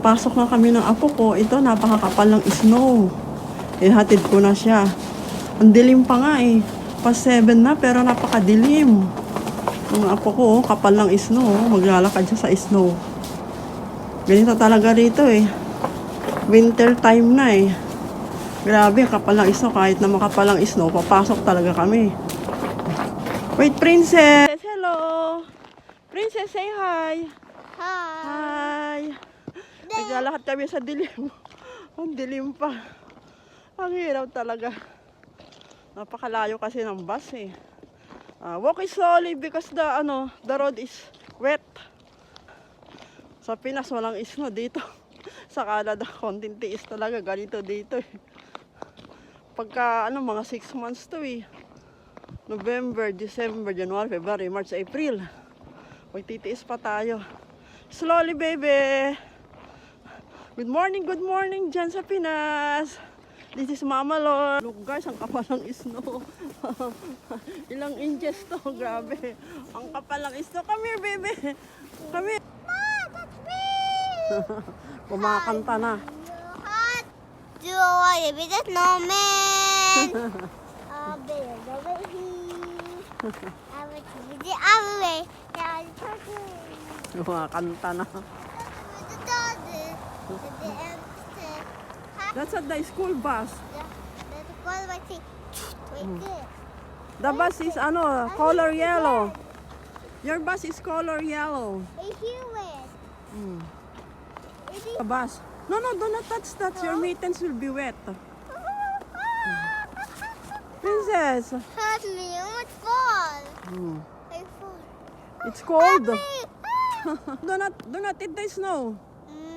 Pasok na kami ng apo ko. Ito, napakakapal ng snow. Hatid ko na siya. Ang dilim pa nga eh. Past 7 na pero napakadilim. Ang apo ko, kapal ng snow. Maglalakad siya sa snow. Ganito talaga rito eh. Winter time na eh. Grabe, kapal ng snow. Kahit na makapal ng snow, papasok talaga kami. Wait, Princess! Hello! Princess, say hi! Hi! Naglalakad kami sa dilim. Ang dilim pa. Ang hirap talaga. Napakalayo kasi ng bus eh. Walk slowly because the road is wet. Sa Pinas walang snow dito. Sa Canada, konting tiis talaga. Ganito dito eh. Pagka mga 6 months to eh. November, December, January, February, March, April. Magtitiis pa tayo. Slowly, baby. Good morning dyan sa Pinas. This is Mama Lord. Look guys, ang kapal ng snow. Ilang inches to, grabe. Ang kapal ng snow. Come here, baby. Come here. Mom, that's me. Kumakanta na. Hot. Do I be the snowman? Be over here. I will be the other way. Now the turkey. Kumakanta na. The doggy. The empty. That's at the school bus. That's one of my things. Right there. The bus is color yellow. Your bus is color yellow. I hear it. Is it? The bus. No, do not touch that. Your mittens will be wet. Princess. Hurt me. I want to fall. I fall. It's cold. Help me. Do not eat the snow.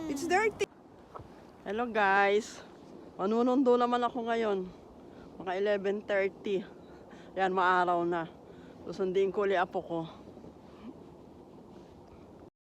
It's dirty. Hello guys. Manunundo naman ako ngayon. Mga 11:30. Yan, maaraw na. Susundin ko ulit apo ko.